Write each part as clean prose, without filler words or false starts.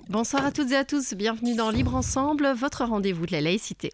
Bonsoir à toutes et à tous, bienvenue dans Libre Ensemble, votre rendez-vous de la laïcité.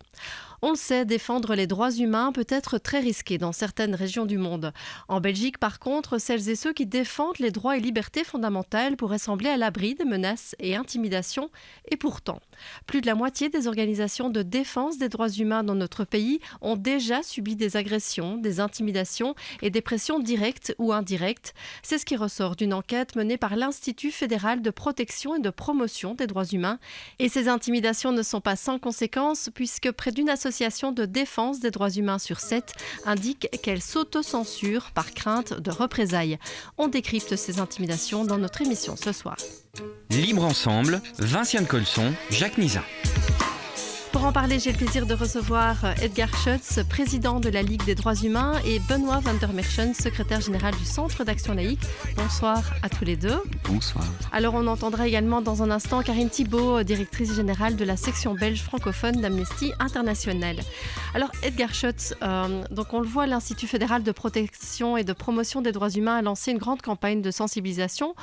On le sait, défendre les droits humains peut être très risqué dans certaines régions du monde. En Belgique, par contre, celles et ceux qui défendent les droits et libertés fondamentales pourraient sembler à l'abri des menaces et intimidations. Et pourtant, plus de la moitié des organisations de défense des droits humains dans notre pays ont déjà subi des agressions, des intimidations et des pressions directes ou indirectes. C'est ce qui ressort d'une enquête menée par l'Institut fédéral de protection et de promotion des droits humains. Et ces intimidations ne sont pas sans conséquences puisque près d'une association de défense des droits humains sur 7 indique qu'elle s'auto-censure par crainte de représailles. On décrypte ces intimidations dans notre émission ce soir. Libre Ensemble, Vinciane Colson, Jacques Nizan. Pour en parler, j'ai le plaisir de recevoir Edgar Schutz, président de la Ligue des droits humains, et Benoît van der Merchen, secrétaire général du Centre d'action laïque. Bonsoir à tous les deux. Bonsoir. Alors on entendra également dans un instant Karine Thibault, directrice générale de la section belge francophone d'Amnesty International. Alors Edgar Schutz, donc on le voit, l'Institut fédéral de protection et de promotion des droits humains a lancé une grande campagne de sensibilisation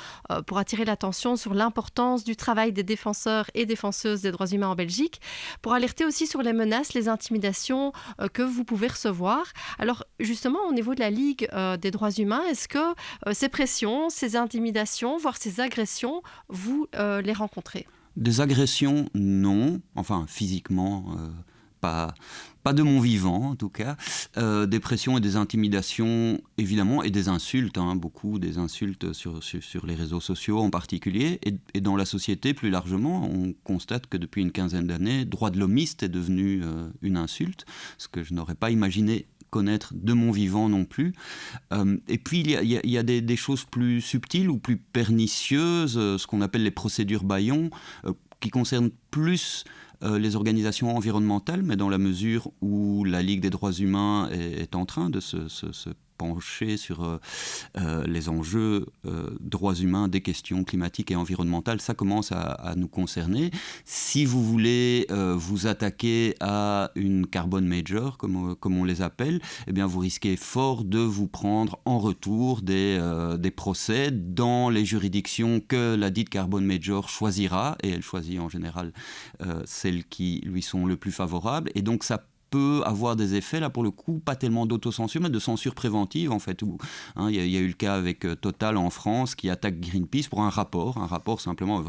pour attirer l'attention sur l'importance du travail des défenseurs et défenseuses des droits humains en Belgique, pour alerter aussi sur les menaces, les intimidations que vous pouvez recevoir. Alors justement, au niveau de la Ligue des droits humains, est-ce que ces pressions, ces intimidations, voire ces agressions, vous les rencontrez ? Des agressions, non. Enfin, physiquement, pas de mon vivant, en tout cas. Des pressions et des intimidations, évidemment, et des insultes, beaucoup, des insultes sur les réseaux sociaux en particulier, et dans la société plus largement. On constate que depuis une quinzaine d'années, droit de l'homiste est devenu une insulte, ce que je n'aurais pas imaginé connaître de mon vivant non plus. Et puis il y a des choses plus subtiles ou plus pernicieuses, ce qu'on appelle les procédures bâillons, qui concernent plus les organisations environnementales, mais dans la mesure où la Ligue des droits humains est en train de se pencher sur les enjeux droits humains, des questions climatiques et environnementales, ça commence à nous concerner. Si vous voulez vous attaquer à une carbon major, comme on les appelle, eh bien vous risquez fort de vous prendre en retour des procès dans les juridictions que la dite carbon major choisira, et elle choisit en général celles qui lui sont le plus favorables, et donc ça peut avoir des effets, là pour le coup, pas tellement d'autocensure, mais de censure préventive en fait. Il y a eu le cas avec Total en France qui attaque Greenpeace pour un rapport simplement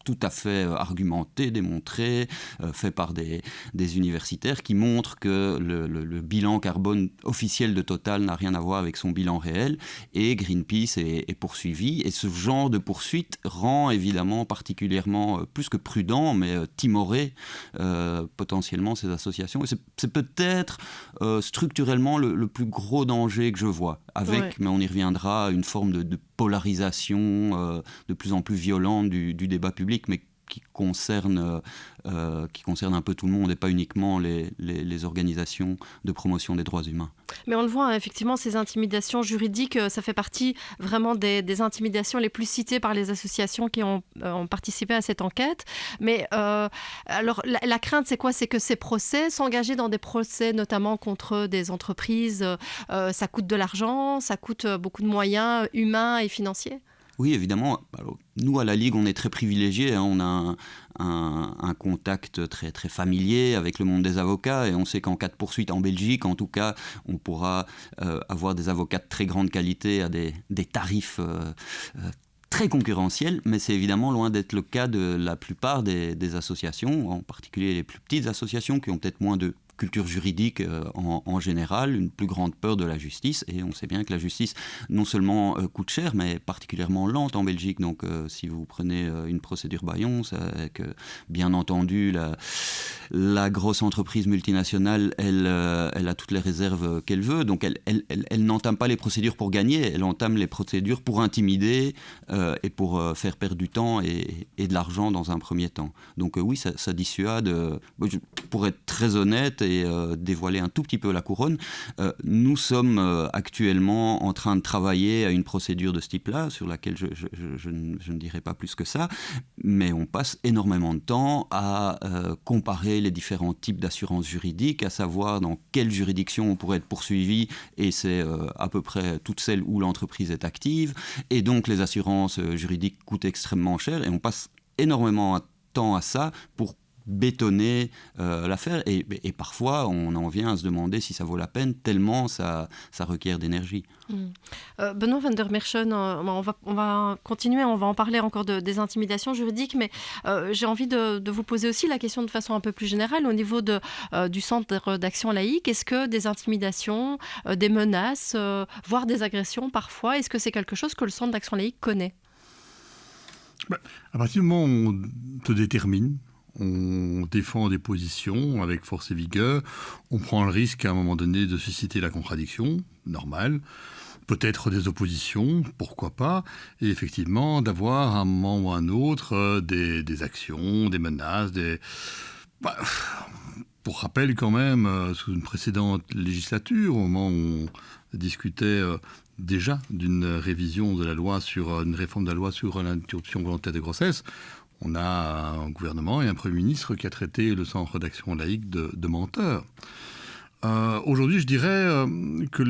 tout à fait argumenté, démontré, fait par des universitaires qui montrent que le bilan carbone officiel de Total n'a rien à voir avec son bilan réel, et Greenpeace est poursuivi. Et ce genre de poursuite rend évidemment particulièrement, plus que prudent, mais timoré potentiellement ces associations. Et c'est peut-être structurellement le plus gros danger que je vois, avec, mais on y reviendra, une forme de polarisation de plus en plus violente du débat public, mais qui concerne un peu tout le monde et pas uniquement les organisations de promotion des droits humains. Mais on le voit, effectivement, ces intimidations juridiques, ça fait partie vraiment des intimidations les plus citées par les associations qui ont participé à cette enquête. Mais alors, la crainte, c'est quoi ? C'est que ces procès, s'engager dans des procès, notamment contre des entreprises, ça coûte de l'argent, ça coûte beaucoup de moyens humains et financiers ? Oui, évidemment. Alors, nous, à la Ligue, on est très privilégiés. On a un contact très, très familier avec le monde des avocats, et on sait qu'en cas de poursuite en Belgique, en tout cas, on pourra avoir des avocats de très grande qualité à des tarifs très concurrentiels, mais c'est évidemment loin d'être le cas de la plupart des associations, en particulier les plus petites associations qui ont peut-être moins de culture juridique en général, une plus grande peur de la justice, et on sait bien que la justice non seulement coûte cher, mais particulièrement lente en Belgique. Donc si vous prenez une procédure bâillon, bien entendu la grosse entreprise multinationale, elle a toutes les réserves qu'elle veut, donc elle n'entame pas les procédures pour gagner, elle entame les procédures pour intimider et pour faire perdre du temps et de l'argent dans un premier temps. Donc oui, ça dissuade. Pour être très honnête et dévoiler un tout petit peu la couronne, nous sommes actuellement en train de travailler à une procédure de ce type-là, sur laquelle je ne dirai pas plus que ça, mais on passe énormément de temps à comparer les différents types d'assurances juridiques, à savoir dans quelle juridiction on pourrait être poursuivi, et c'est à peu près toutes celles où l'entreprise est active, et donc les assurances juridiques coûtent extrêmement cher, et on passe énormément de temps à ça pour bétonner l'affaire et parfois on en vient à se demander si ça vaut la peine tellement ça requiert d'énergie. Benoît van der Merchen, on va continuer, on va en parler encore des intimidations juridiques, mais j'ai envie de vous poser aussi la question de façon un peu plus générale au niveau du Centre d'action laïque. Est-ce que des intimidations, des menaces, voire des agressions parfois, est-ce que c'est quelque chose que le Centre d'action laïque connaît ? À partir du moment où on te détermine, on défend des positions avec force et vigueur, on prend le risque à un moment donné de susciter la contradiction, normal, peut-être des oppositions, pourquoi pas, et effectivement d'avoir à un moment ou à un autre des actions, des menaces, pour rappel quand même, sous une précédente législature, au moment où on discutait déjà d'une révision de la loi une réforme de la loi sur l'interruption volontaire de grossesse, on a un gouvernement et un Premier ministre qui a traité le Centre d'action laïque de menteur. Aujourd'hui, je dirais que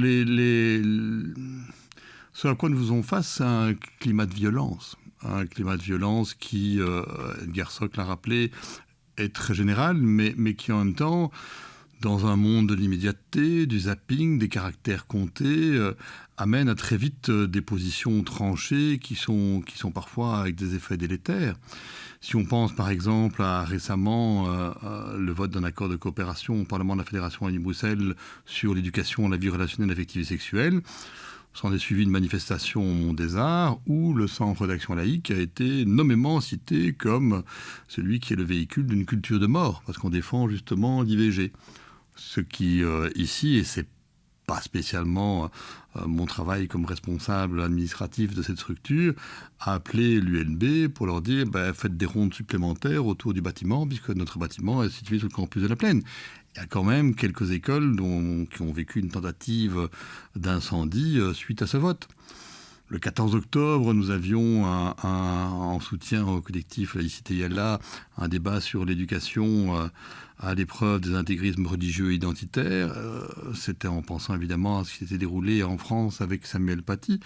ce à quoi nous faisons face, c'est un climat de violence. Un climat de violence qui, Edgar Sock l'a rappelé, est très général, mais qui en même temps, dans un monde de l'immédiateté, du zapping, des caractères comptés, amène à très vite des positions tranchées qui sont parfois avec des effets délétères. Si on pense par exemple à récemment le vote d'un accord de coopération au Parlement de la Fédération Wallonie-Bruxelles sur l'éducation à la vie relationnelle, affective et sexuelle, s'en est suivi une manifestation au Mont des Arts où le Centre d'action laïque a été nommément cité comme celui qui est le véhicule d'une culture de mort, parce qu'on défend justement l'IVG. Ce qui, ici, et c'est pas spécialement mon travail comme responsable administratif de cette structure, a appelé l'ULB pour leur dire faites des rondes supplémentaires autour du bâtiment, puisque notre bâtiment est situé sur le campus de la Plaine. Il y a quand même quelques écoles qui ont vécu une tentative d'incendie suite à ce vote. Le 14 octobre, nous avions en soutien au collectif Laïcité Yalla un débat sur l'éducation à l'épreuve des intégrismes religieux et identitaires. C'était en pensant évidemment à ce qui s'était déroulé en France avec Samuel Paty. Et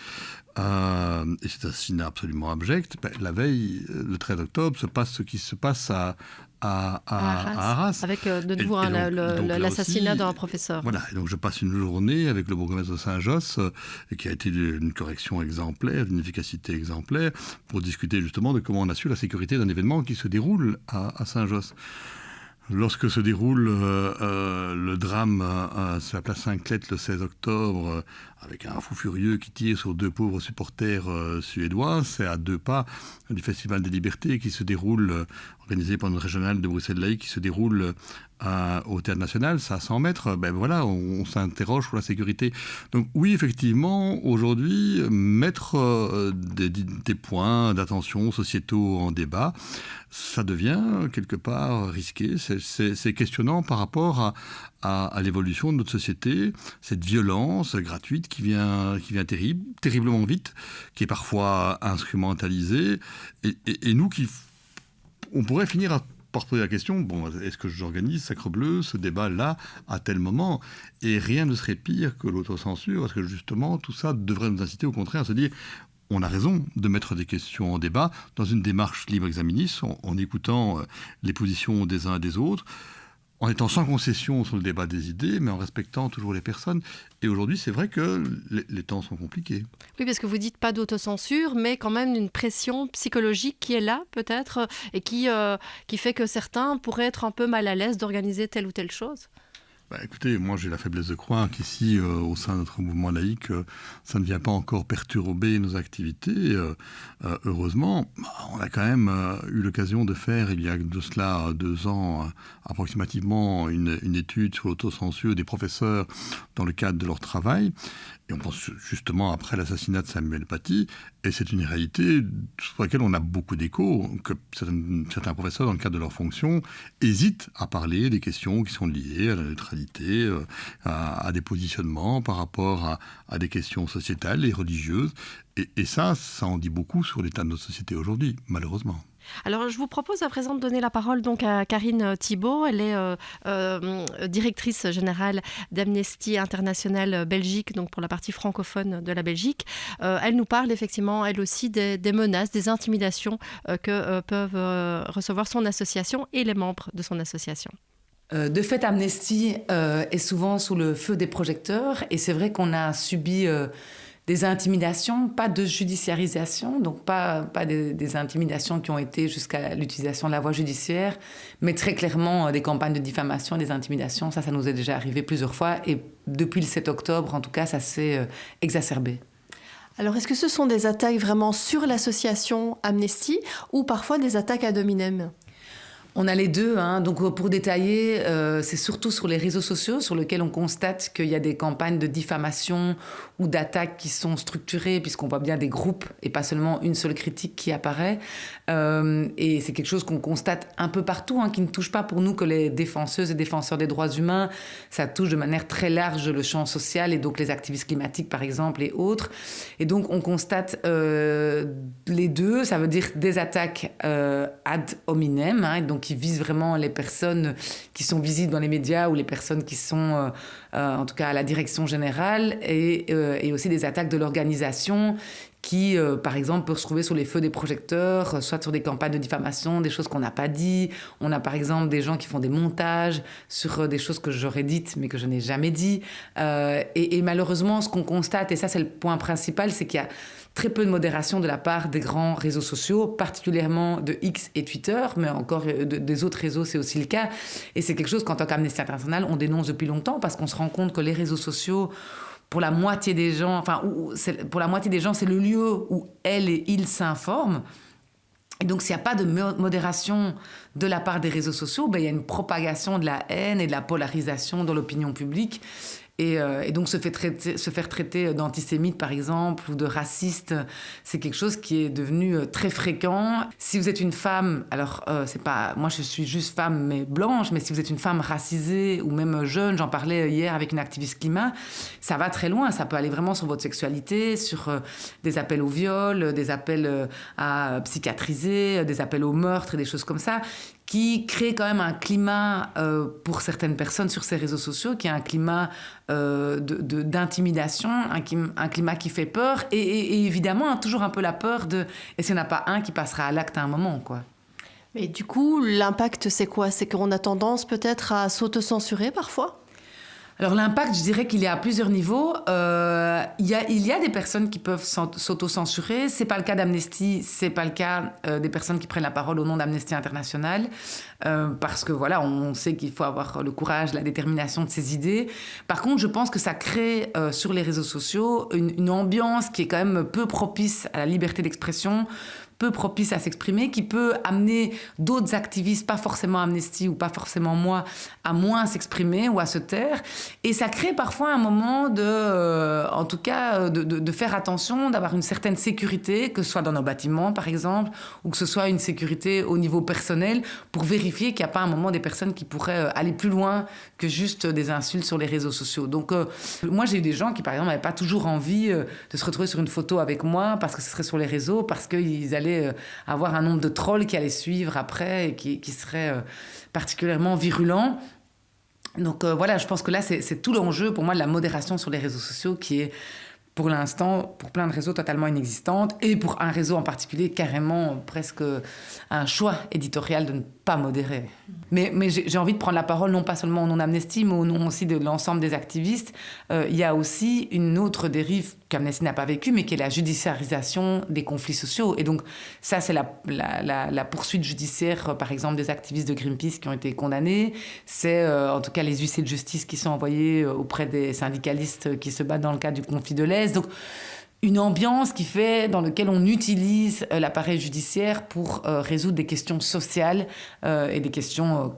c'est un assassinat absolument abject. La veille, le 13 octobre, se passe ce qui se passe à Arras. Avec de nouveau l'assassinat d'un professeur. Voilà, et donc je passe une journée avec le bourgmestre de Saint-Josse, qui a été d'une correction exemplaire, d'une efficacité exemplaire, pour discuter justement de comment on assure la sécurité d'un événement qui se déroule à Saint-Josse. Lorsque se déroule le drame sur la place Saint-Clet le 16 octobre, avec un fou furieux qui tire sur deux pauvres supporters suédois, c'est à 2 pas du Festival des Libertés qui se déroule, organisé par notre régional de Bruxelles Laïque, qui se déroule au Théâtre National, c'est à 100 mètres, voilà, on s'interroge sur la sécurité. Donc oui, effectivement, aujourd'hui, mettre des points d'attention sociétaux en débat, ça devient quelque part risqué, c'est questionnant par rapport à l'évolution de notre société, cette violence gratuite qui vient terriblement vite, qui est parfois instrumentalisée, et nous on pourrait finir par poser la question, est-ce que j'organise, sacrebleu, ce débat-là à tel moment ? Et rien ne serait pire que l'autocensure, parce que justement, tout ça devrait nous inciter au contraire à se dire, on a raison de mettre des questions en débat dans une démarche libre examinis, en écoutant les positions des uns et des autres, en étant sans concession sur le débat des idées, mais en respectant toujours les personnes. Et aujourd'hui, c'est vrai que les temps sont compliqués. Oui, parce que vous dites pas d'autocensure, mais quand même une pression psychologique qui est là, peut-être, et qui fait que certains pourraient être un peu mal à l'aise d'organiser telle ou telle chose. Écoutez, moi j'ai la faiblesse de croire qu'ici, au sein de notre mouvement laïque, ça ne vient pas encore perturber nos activités. Heureusement, on a quand même eu l'occasion de faire, il y a de cela 2 ans, approximativement, une étude sur l'autocensure des professeurs dans le cadre de leur travail. Et on pense justement après l'assassinat de Samuel Paty, et c'est une réalité sur laquelle on a beaucoup d'échos, que certains professeurs, dans le cadre de leur fonction, hésitent à parler des questions qui sont liées à la neutralité, à des positionnements par rapport à des questions sociétales et religieuses. Et ça en dit beaucoup sur l'état de notre société aujourd'hui, malheureusement. Alors, je vous propose à présent de donner la parole donc à Karine Thibault. Elle est directrice générale d'Amnesty International Belgique, donc pour la partie francophone de la Belgique. Elle nous parle effectivement, elle aussi, des menaces, des intimidations que peuvent recevoir son association et les membres de son association. De fait, Amnesty est souvent sous le feu des projecteurs et c'est vrai qu'on a subi des intimidations, pas de judiciarisation, donc pas des intimidations qui ont été jusqu'à l'utilisation de la voie judiciaire, mais très clairement des campagnes de diffamation, des intimidations. Ça nous est déjà arrivé plusieurs fois et depuis le 7 octobre, en tout cas, ça s'est exacerbé. Alors, est-ce que ce sont des attaques vraiment sur l'association Amnesty ou parfois des attaques ad hominem ? On a les deux, hein. Donc pour détailler, c'est surtout sur les réseaux sociaux sur lesquels on constate qu'il y a des campagnes de diffamation ou d'attaques qui sont structurées puisqu'on voit bien des groupes et pas seulement une seule critique qui apparaît. Et c'est quelque chose qu'on constate un peu partout, hein, qui ne touche pas pour nous que les défenseuses et défenseurs des droits humains. Ça touche de manière très large le champ social et donc les activistes climatiques par exemple et autres. Et donc on constate les deux, ça veut dire des attaques ad hominem, hein, donc qui visent vraiment les personnes qui sont visibles dans les médias ou les personnes qui sont en tout cas à la direction générale et aussi des attaques de l'organisation qui, par exemple, peut se trouver sous les feux des projecteurs, soit sur des campagnes de diffamation, des choses qu'on n'a pas dit. On a, par exemple, des gens qui font des montages sur des choses que j'aurais dites, mais que je n'ai jamais dit. Et malheureusement, ce qu'on constate, et ça, c'est le point principal, c'est qu'il y a très peu de modération de la part des grands réseaux sociaux, particulièrement de X et Twitter, mais encore des autres réseaux, c'est aussi le cas. Et c'est quelque chose qu'en tant qu'Amnesty International, on dénonce depuis longtemps, parce qu'on se rend compte que les réseaux sociaux, pour la moitié des gens, c'est le lieu où elles et ils s'informent. Et donc, s'il n'y a pas de modération de la part des réseaux sociaux, il y a une propagation de la haine et de la polarisation dans l'opinion publique. Et donc, se faire traiter d'antisémite, par exemple, ou de raciste, c'est quelque chose qui est devenu très fréquent. Si vous êtes une femme, alors, c'est pas... Moi, je suis juste femme, mais blanche, mais si vous êtes une femme racisée ou même jeune, j'en parlais hier avec une activiste climat, ça va très loin. Ça peut aller vraiment sur votre sexualité, sur des appels au viol, des appels à psychiatriser, des appels au meurtre et des choses comme ça, qui crée quand même un climat pour certaines personnes sur ces réseaux sociaux, qui est un climat d'intimidation, un climat qui fait peur, et évidemment hein, toujours un peu la peur de « est-ce qu'il n'y en a pas un qui passera à l'acte à un moment ?» quoi. Mais du coup, l'impact, c'est quoi ? C'est qu'on a tendance peut-être à s'autocensurer parfois ? Alors l'impact, je dirais qu'il y a à plusieurs niveaux. Il y a des personnes qui peuvent s'auto-censurer. C'est pas le cas d'Amnesty, c'est pas le cas des personnes qui prennent la parole au nom d'Amnesty International, parce que voilà, on sait qu'il faut avoir le courage, la détermination de ses idées. Par contre, je pense que ça crée sur les réseaux sociaux une ambiance qui est quand même peu propice à la liberté d'expression, peu propice à s'exprimer, qui peut amener d'autres activistes, pas forcément Amnesty ou pas forcément moi, à moins s'exprimer ou à se taire. Et ça crée parfois un moment en tout cas, de faire attention, d'avoir une certaine sécurité, que ce soit dans nos bâtiments, par exemple, ou que ce soit une sécurité au niveau personnel, pour vérifier qu'il n'y a pas un moment des personnes qui pourraient aller plus loin que juste des insultes sur les réseaux sociaux. Donc, moi, j'ai eu des gens qui, par exemple, n'avaient pas toujours envie de se retrouver sur une photo avec moi parce que ce serait sur les réseaux, parce qu'ils allaient avoir un nombre de trolls qui allaient suivre après et qui seraient particulièrement virulents. Donc voilà, je pense que là, c'est tout l'enjeu pour moi de la modération sur les réseaux sociaux qui est pour l'instant, pour plein de réseaux, totalement inexistante, et pour un réseau en particulier, carrément presque un choix éditorial de ne pas modérer. Mais j'ai envie de prendre la parole, non pas seulement au nom d'Amnesty, mais au nom aussi de l'ensemble des activistes. Il y a aussi une autre dérive qu'Amnesty n'a pas vécue, mais qui est la judiciarisation des conflits sociaux. Et donc, ça, c'est la poursuite judiciaire, par exemple, des activistes de Greenpeace qui ont été condamnés. C'est, en tout cas, les huissiers de justice qui sont envoyés auprès des syndicalistes qui se battent dans le cadre du conflit de l'Est. Donc, une ambiance dans laquelle on utilise l'appareil judiciaire pour résoudre des questions sociales et des questions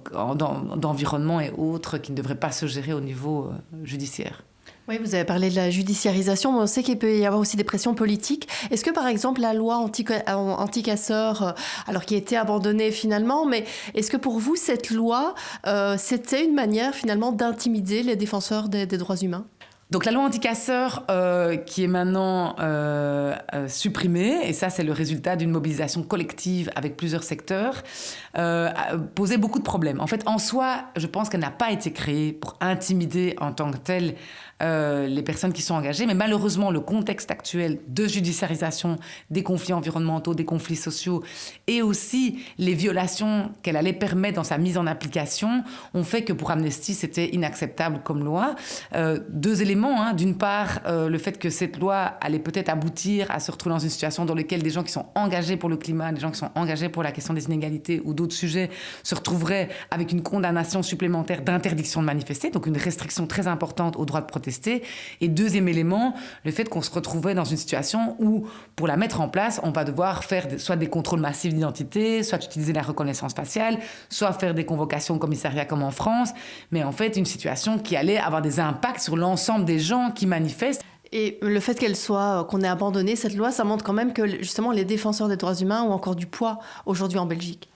d'environnement et autres qui ne devraient pas se gérer au niveau judiciaire. Oui, vous avez parlé de la judiciarisation, mais on sait qu'il peut y avoir aussi des pressions politiques. Est-ce que, par exemple, la loi anti-casseurs, alors qui a été abandonnée finalement, mais est-ce que pour vous, cette loi, c'était une manière finalement d'intimider les défenseurs des droits humains ? Donc la loi anti-casseurs qui est maintenant supprimée, et ça c'est le résultat d'une mobilisation collective avec plusieurs secteurs, posait beaucoup de problèmes. En fait, en soi, je pense qu'elle n'a pas été créée pour intimider en tant que telle les personnes qui sont engagées, mais malheureusement, le contexte actuel de judiciarisation des conflits environnementaux, des conflits sociaux, et aussi les violations qu'elle allait permettre dans sa mise en application, ont fait que pour Amnesty, c'était inacceptable comme loi. Deux éléments, hein. D'une part, le fait que cette loi allait peut-être aboutir à se retrouver dans une situation dans laquelle des gens qui sont engagés pour le climat, des gens qui sont engagés pour la question des inégalités ou d'autres sujets se retrouveraient avec une condamnation supplémentaire d'interdiction de manifester, donc une restriction très importante au droit de protester. Et deuxième élément, le fait qu'on se retrouvait dans une situation où, pour la mettre en place, on va devoir faire soit des contrôles massifs d'identité, soit utiliser la reconnaissance faciale, soit faire des convocations au commissariat comme en France, mais en fait une situation qui allait avoir des impacts sur l'ensemble des gens qui manifestent. Et le fait qu'on ait abandonné cette loi, ça montre quand même que justement les défenseurs des droits humains ont encore du poids aujourd'hui en Belgique.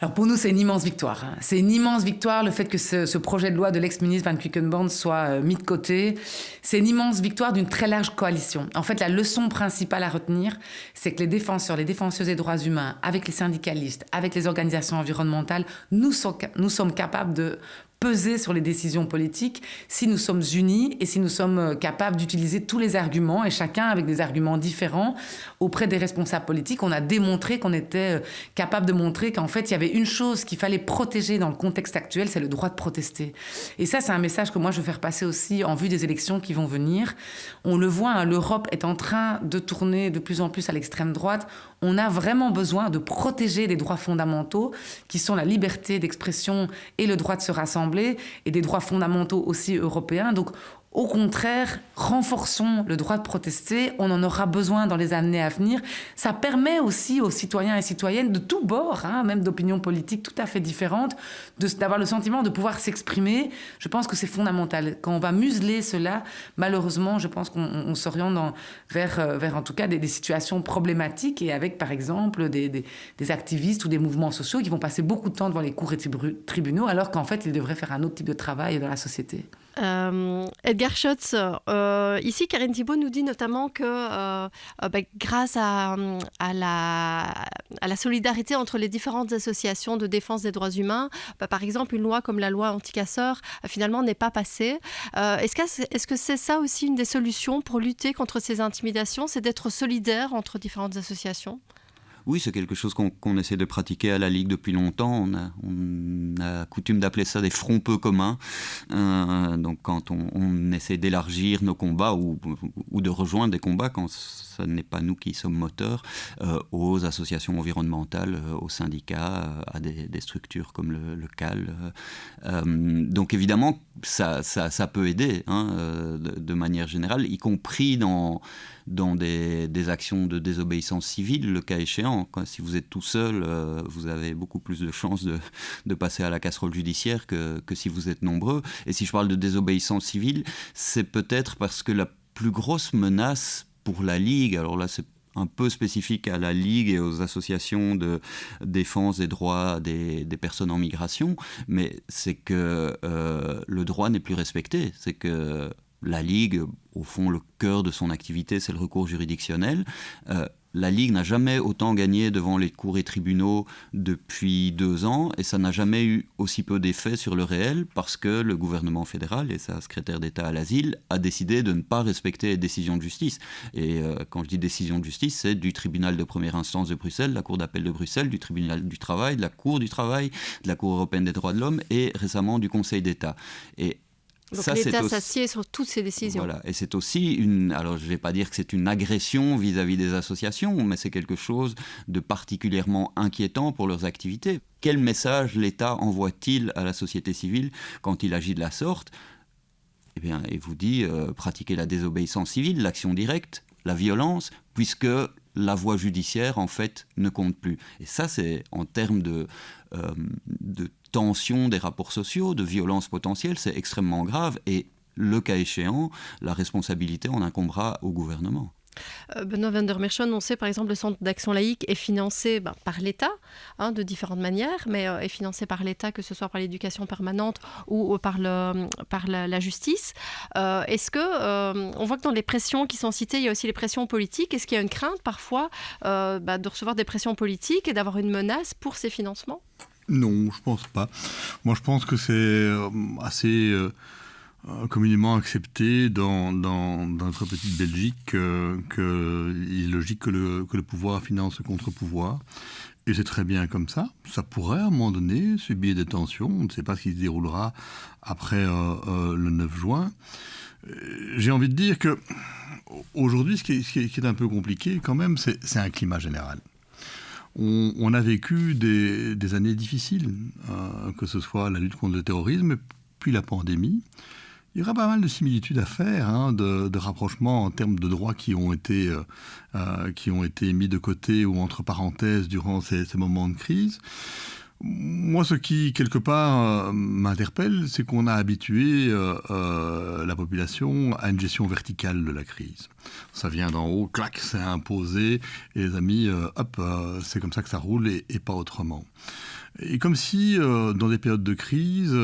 Alors pour nous, c'est une immense victoire. Hein. C'est une immense victoire, le fait que ce projet de loi de l'ex-ministre Van Quickenborne soit mis de côté. C'est une immense victoire d'une très large coalition. En fait, la leçon principale à retenir, c'est que les défenseuses des droits humains, avec les syndicalistes, avec les organisations environnementales, nous sommes capables de peser sur les décisions politiques si nous sommes unis et si nous sommes capables d'utiliser tous les arguments, et chacun avec des arguments différents, auprès des responsables politiques. On a démontré qu'on était capable de montrer qu'en fait, il y avait une chose qu'il fallait protéger dans le contexte actuel, c'est le droit de protester. Et ça, c'est un message que moi, je veux faire passer aussi en vue des élections qui vont venir. On le voit, hein, l'Europe est en train de tourner de plus en plus à l'extrême droite. On a vraiment besoin de protéger des droits fondamentaux qui sont la liberté d'expression et le droit de se rassembler, et des droits fondamentaux aussi européens. Donc, au contraire, renforçons le droit de protester. On en aura besoin dans les années à venir. Ça permet aussi aux citoyens et citoyennes de tous bords, hein, même d'opinions politiques tout à fait différentes, d'avoir le sentiment de pouvoir s'exprimer. Je pense que c'est fondamental. Quand on va museler cela, malheureusement, je pense qu'on s'oriente vers en tout cas des situations problématiques, et avec, par exemple, des activistes ou des mouvements sociaux qui vont passer beaucoup de temps devant les cours et tribunaux, alors qu'en fait, ils devraient faire un autre type de travail dans la société. Edgar Schotz, ici Karine Thibault nous dit notamment que grâce à la solidarité entre les différentes associations de défense des droits humains, par exemple une loi comme la loi anti-casseurs finalement n'est pas passée. Est-ce que c'est ça aussi une des solutions pour lutter contre ces intimidations, c'est d'être solidaire entre différentes associations ? Oui, c'est quelque chose qu'on essaie de pratiquer à la Ligue depuis longtemps. On a coutume d'appeler ça des fronts peu communs. Donc quand on essaie d'élargir nos combats ou de rejoindre des combats quand ce n'est pas nous qui sommes moteurs, aux associations environnementales, aux syndicats, à des structures comme le CAL. Donc évidemment, ça peut aider, hein, de manière générale, y compris dans des actions de désobéissance civile, le cas échéant. Si vous êtes tout seul, vous avez beaucoup plus de chances de passer à la casserole judiciaire que si vous êtes nombreux. Et si je parle de désobéissance civile, c'est peut-être parce que la plus grosse menace pour la Ligue, alors là c'est un peu spécifique à la Ligue et aux associations de défense des droits des personnes en migration, mais c'est que le droit n'est plus respecté. C'est que la Ligue, au fond, le cœur de son activité, c'est le recours juridictionnel. La Ligue n'a jamais autant gagné devant les cours et tribunaux depuis 2 ans, et ça n'a jamais eu aussi peu d'effet sur le réel, parce que le gouvernement fédéral et sa secrétaire d'État à l'asile a décidé de ne pas respecter les décisions de justice. Et quand je dis décision de justice, c'est du tribunal de première instance de Bruxelles, la Cour d'appel de Bruxelles, du tribunal du travail, de la Cour du travail, de la Cour européenne des droits de l'homme et récemment du Conseil d'État. Et donc ça, l'État s'assied sur toutes ces décisions. Voilà, et c'est aussi alors je ne vais pas dire que c'est une agression vis-à-vis des associations, mais c'est quelque chose de particulièrement inquiétant pour leurs activités. Quel message l'État envoie-t-il à la société civile quand il agit de la sorte ? Eh bien, il vous dit pratiquer la désobéissance civile, l'action directe, la violence, puisque la voie judiciaire, en fait, ne compte plus. Et ça, c'est en termes de tension des rapports sociaux, de violence potentielle, c'est extrêmement grave. Et le cas échéant, la responsabilité en incombera au gouvernement. Benoît van der Merchon, on sait par exemple le Centre d'action laïque est financé par l'État, de différentes manières, mais est financé par l'État, que ce soit par l'éducation permanente ou par la justice. Est-ce que, on voit que dans les pressions qui sont citées, il y a aussi les pressions politiques. Est-ce qu'il y a une crainte parfois de recevoir des pressions politiques et d'avoir une menace pour ces financements ? Non, je pense pas. Moi, je pense que c'est assez communément accepté dans notre petite Belgique qu'il est logique que le pouvoir finance le contre-pouvoir. Et c'est très bien comme ça. Ça pourrait, à un moment donné, subir des tensions. On ne sait pas ce qui se déroulera après le 9 juin. J'ai envie de dire que aujourd'hui, ce qui est un peu compliqué, quand même, c'est un climat général. On a vécu des années difficiles, que ce soit la lutte contre le terrorisme, puis la pandémie. Il y aura pas mal de similitudes à faire, de rapprochements en termes de droits qui ont été mis de côté ou entre parenthèses durant ces moments de crise. Moi, ce qui, quelque part, m'interpelle, c'est qu'on a habitué la population à une gestion verticale de la crise. Ça vient d'en haut, clac, c'est imposé, et les amis, c'est comme ça que ça roule et pas autrement. Et comme si, dans des périodes de crise,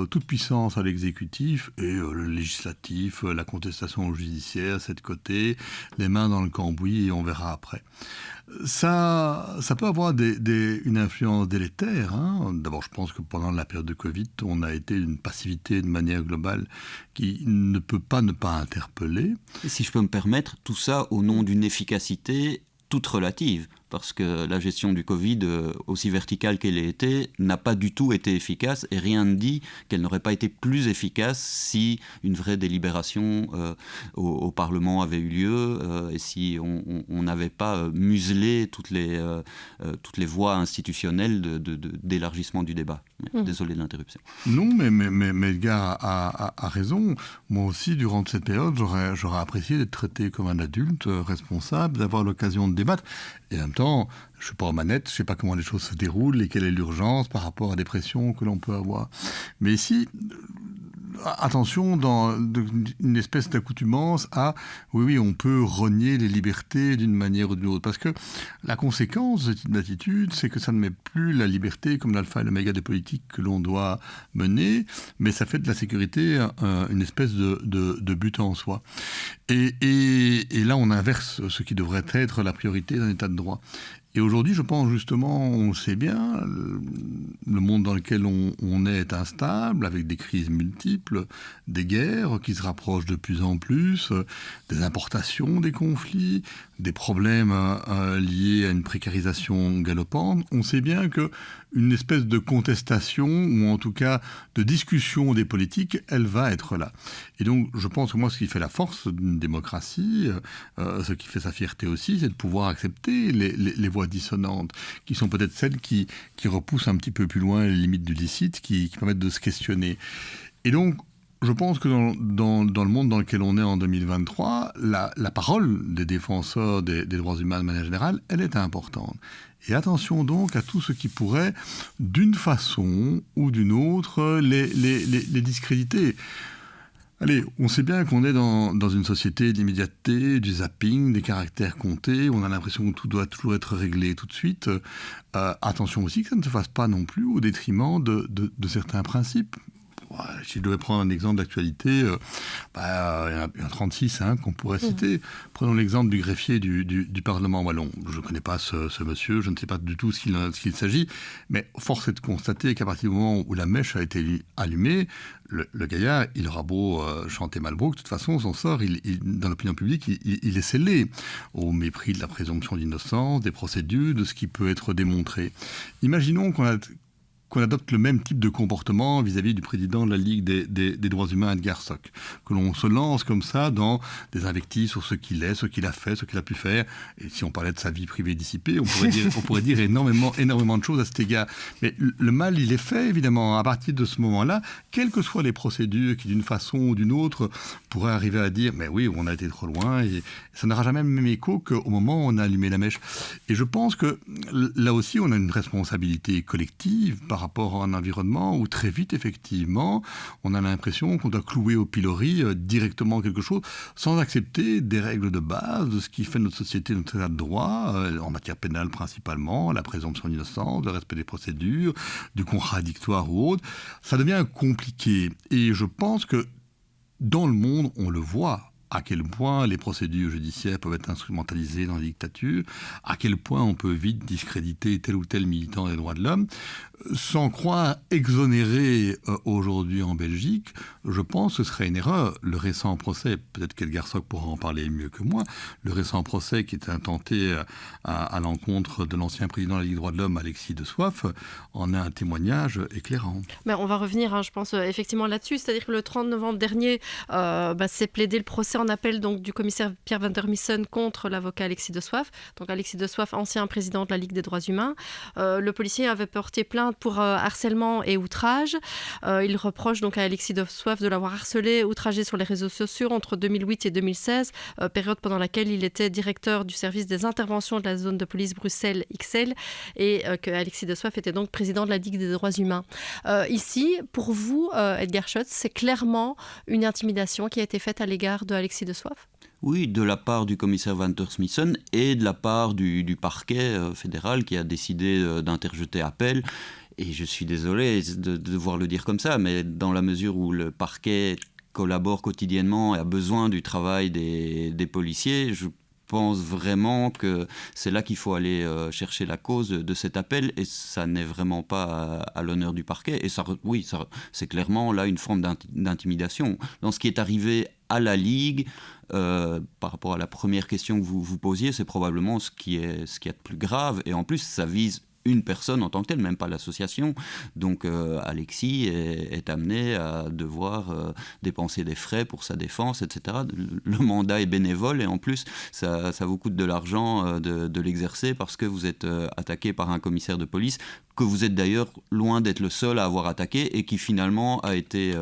toute puissance à l'exécutif et le législatif, la contestation judiciaire, c'est de côté, les mains dans le cambouis et on verra après. Ça peut avoir une influence délétère. D'abord, je pense que pendant la période de Covid, on a été d'une passivité de manière globale qui ne peut pas ne pas interpeller. Et si je peux me permettre, tout ça au nom d'une efficacité toute relative. Parce que la gestion du Covid, aussi verticale qu'elle ait été, n'a pas du tout été efficace et rien ne dit qu'elle n'aurait pas été plus efficace si une vraie délibération au Parlement avait eu lieu et si on n'avait pas muselé toutes les voies institutionnelles d'élargissement du débat. Désolé de l'interruption. Non, mais Edgar a raison. Moi aussi, durant cette période, j'aurais apprécié d'être traité comme un adulte responsable, d'avoir l'occasion de débattre. Et en même temps, je ne suis pas aux manettes, je ne sais pas comment les choses se déroulent et quelle est l'urgence par rapport à des pressions que l'on peut avoir. Mais ici, attention, dans une espèce d'accoutumance à oui, on peut rogner les libertés d'une manière ou d'une autre. Parce que la conséquence de cette attitude, c'est que ça ne met plus la liberté comme l'alpha et l'oméga des politiques que l'on doit mener, mais ça fait de la sécurité une espèce de but en soi. Et là, on inverse ce qui devrait être la priorité d'un état de droit. Et aujourd'hui, je pense justement, on sait bien, le monde dans lequel on est instable, avec des crises multiples, des guerres qui se rapprochent de plus en plus, des importations, des conflits, des problèmes liés à une précarisation galopante. On sait bien qu'une espèce de contestation, ou en tout cas de discussion des politiques, elle va être là. Et donc, je pense que moi, ce qui fait la force d'une démocratie, ce qui fait sa fierté aussi, c'est de pouvoir accepter les voix dissonantes, qui sont peut-être celles qui repoussent un petit peu plus loin les limites du licite, qui permettent de se questionner. Et donc, je pense que dans le monde dans lequel on est en 2023, la parole des défenseurs des droits humains de manière générale, elle est importante. Et attention donc à tout ce qui pourrait, d'une façon ou d'une autre, les discréditer. Allez, on sait bien qu'on est dans une société d'immédiateté, du zapping, des caractères comptés, on a l'impression que tout doit toujours être réglé tout de suite. Attention aussi que ça ne se fasse pas non plus au détriment de certains principes. Si je devais prendre un exemple d'actualité, il y en a 36 qu'on pourrait citer. Prenons l'exemple du greffier du Parlement wallon. Je ne connais pas ce monsieur, je ne sais pas du tout ce qu'il s'agit, mais force est de constater qu'à partir du moment où la mèche a été allumée, le gaillard, il aura beau chanter Malbrook, de toute façon, son sort, dans l'opinion publique, il est scellé, au mépris de la présomption d'innocence, des procédures, de ce qui peut être démontré. Imaginons qu'on adopte le même type de comportement vis-à-vis du président de la Ligue des droits humains, Edgar Sock. Que l'on se lance comme ça dans des invectives sur ce qu'il est, ce qu'il a fait, ce qu'il a pu faire. Et si on parlait de sa vie privée dissipée, on pourrait dire énormément de choses à cet égard. Mais le mal, il est fait, évidemment. À partir de ce moment-là, quelles que soient les procédures qui, d'une façon ou d'une autre, pourraient arriver à dire « mais oui, on a été trop loin », et ça n'aura jamais le même écho qu'au moment où on a allumé la mèche. Et je pense que là aussi, on a une responsabilité collective, par rapport à un environnement où très vite, effectivement, on a l'impression qu'on doit clouer au pilori directement quelque chose sans accepter des règles de base de ce qui fait notre société, notre état de droit, en matière pénale principalement, la présomption d'innocence, le respect des procédures, du contradictoire ou autre. Ça devient compliqué. Et je pense que dans le monde, on le voit, à quel point les procédures judiciaires peuvent être instrumentalisées dans les dictatures, à quel point on peut vite discréditer tel ou tel militant des droits de l'homme. Sans croire exonérer aujourd'hui en Belgique, je pense que ce serait une erreur. Le récent procès, peut-être qu'Elgarsoc pourra en parler mieux que moi, le récent procès qui était intenté à l'encontre de l'ancien président de la Ligue des droits de l'homme, Alexis de Soif, en a un témoignage éclairant. Mais on va revenir, je pense, effectivement là-dessus. C'est-à-dire que le 30 novembre dernier, s'est plaidé le procès en appel donc, du commissaire Pierre van der Missen contre l'avocat Alexis de Soif. Donc Alexis de Soif, ancien président de la Ligue des droits humains. Le policier avait porté plainte pour harcèlement et outrage. Il reproche donc à Alexis de Soif de l'avoir harcelé, outragé sur les réseaux sociaux entre 2008 et 2016, période pendant laquelle il était directeur du service des interventions de la zone de police Bruxelles XL et que Alexis de Soif était donc président de la Ligue des droits humains. Ici, pour vous, Edgar Schotz, c'est clairement une intimidation qui a été faite à l'égard de Alexis de Soif ? Oui, de la part du commissaire Van der Missen et de la part du parquet fédéral qui a décidé d'interjeter appel. Et je suis désolé de devoir le dire comme ça, mais dans la mesure où le parquet collabore quotidiennement et a besoin du travail des policiers, je pense vraiment que c'est là qu'il faut aller chercher la cause de cet appel et ça n'est vraiment pas à l'honneur du parquet. Et ça, c'est clairement là une forme d'intimidation. Dans ce qui est arrivé à la Ligue, par rapport à la première question que vous posiez, c'est probablement ce qui est de plus grave. Et en plus, ça vise une personne en tant que telle, même pas l'association. Donc Alexis est amené à devoir dépenser des frais pour sa défense, etc. Le mandat est bénévole et en plus, ça vous coûte de l'argent de l'exercer parce que vous êtes attaqué par un commissaire de police que vous êtes d'ailleurs loin d'être le seul à avoir attaqué et qui finalement a été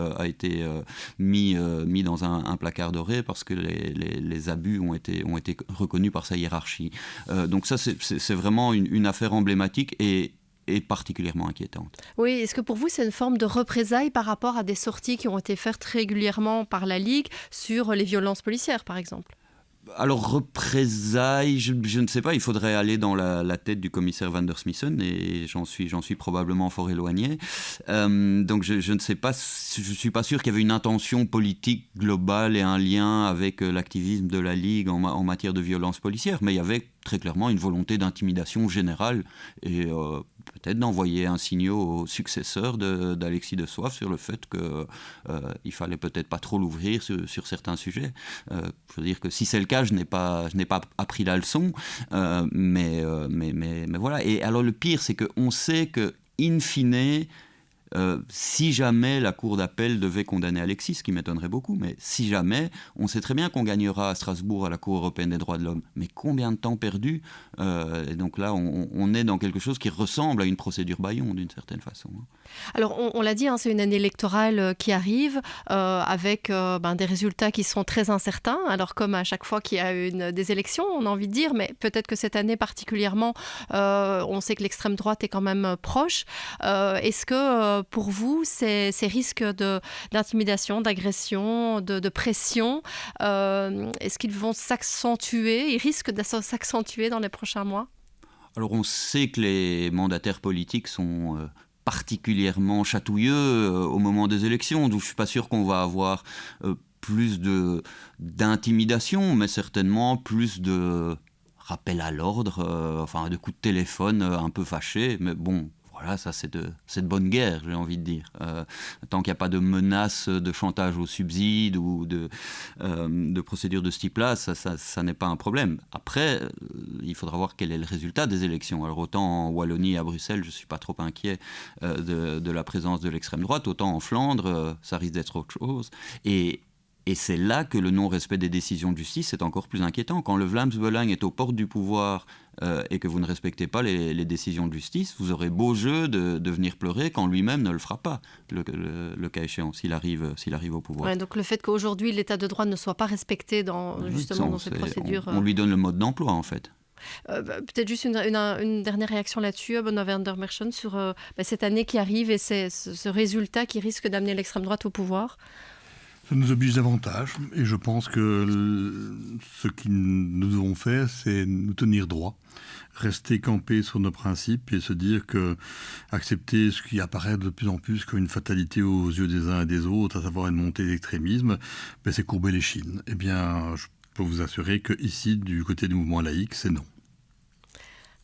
mis dans un placard doré parce que les abus ont été reconnus par sa hiérarchie. Donc ça, c'est vraiment une affaire emblématique et particulièrement inquiétante. Oui, est-ce que pour vous, c'est une forme de représailles par rapport à des sorties qui ont été faites régulièrement par la Ligue sur les violences policières, par exemple ? Alors, représailles, je ne sais pas, il faudrait aller dans la tête du commissaire Van der Missen et j'en suis probablement fort éloigné. Donc, je ne sais pas, je ne suis pas sûr qu'il y avait une intention politique globale et un lien avec l'activisme de la Ligue en matière de violence policière, mais il y avait très clairement une volonté d'intimidation générale et peut-être d'envoyer un signal au successeur d'Alexis de Soif sur le fait qu'il fallait peut-être pas trop l'ouvrir sur certains sujets. Je veux dire que si c'est le cas, je n'ai pas appris la leçon, mais voilà. Et alors le pire, c'est qu'on sait que in fine, si jamais la cour d'appel devait condamner Alexis, ce qui m'étonnerait beaucoup, mais si jamais, on sait très bien qu'on gagnera à Strasbourg à la Cour européenne des droits de l'homme. Mais combien de temps perdu ? Et donc là, on est dans quelque chose qui ressemble à une procédure Bayon d'une certaine façon. Alors, on l'a dit, c'est une année électorale qui arrive avec des résultats qui sont très incertains. Alors, comme à chaque fois qu'il y a des élections, on a envie de dire, mais peut-être que cette année particulièrement, on sait que l'extrême droite est quand même proche. Est-ce que pour vous, ces risques d'intimidation, d'agression, de pression, est-ce qu'ils vont s'accentuer ? Ils risquent de s'accentuer dans les prochains mois ? Alors, on sait que les mandataires politiques sont particulièrement chatouilleux au moment des élections. Donc je ne suis pas sûr qu'on va avoir plus d'intimidation, mais certainement plus de rappel à l'ordre, de coups de téléphone un peu fâchés. Mais bon, voilà, ça c'est de bonne guerre, j'ai envie de dire. Tant qu'il n'y a pas de menace de chantage au subside ou de procédures de ce type-là, ça n'est pas un problème. Après, il faudra voir quel est le résultat des élections. Alors autant en Wallonie et à Bruxelles, je ne suis pas trop inquiet de la présence de l'extrême droite, autant en Flandre, ça risque d'être autre chose. Et c'est là que le non-respect des décisions de justice est encore plus inquiétant. Quand le Vlaams-Belang est aux portes du pouvoir et que vous ne respectez pas les décisions de justice, vous aurez beau jeu de venir pleurer quand lui-même ne le fera pas, le cas échéant, s'il arrive au pouvoir. Ouais, donc le fait qu'aujourd'hui l'état de droit ne soit pas respecté dans cette procédure... On lui donne le mode d'emploi en fait. Peut-être juste une dernière réaction là-dessus, Benoît van der Merchant, sur cette année qui arrive et ce résultat qui risque d'amener l'extrême droite au pouvoir. Ça nous oblige davantage et je pense que ce que nous devons faire, c'est nous tenir droit, rester campés sur nos principes et se dire que accepter ce qui apparaît de plus en plus comme une fatalité aux yeux des uns et des autres, à savoir une montée d'extrémisme, c'est courber les chines. Eh bien, je peux vous assurer qu'ici, du côté du mouvement laïque, c'est non.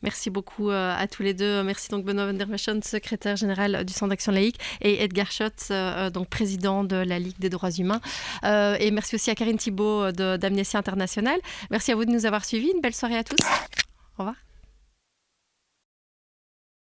Merci beaucoup à tous les deux. Merci donc Benoît van der Merchant, secrétaire général du Centre d'action laïque, et Edgar Schott, donc président de la Ligue des droits humains. Et merci aussi à Karine Thibault d'Amnesty International. Merci à vous de nous avoir suivis. Une belle soirée à tous. Au revoir.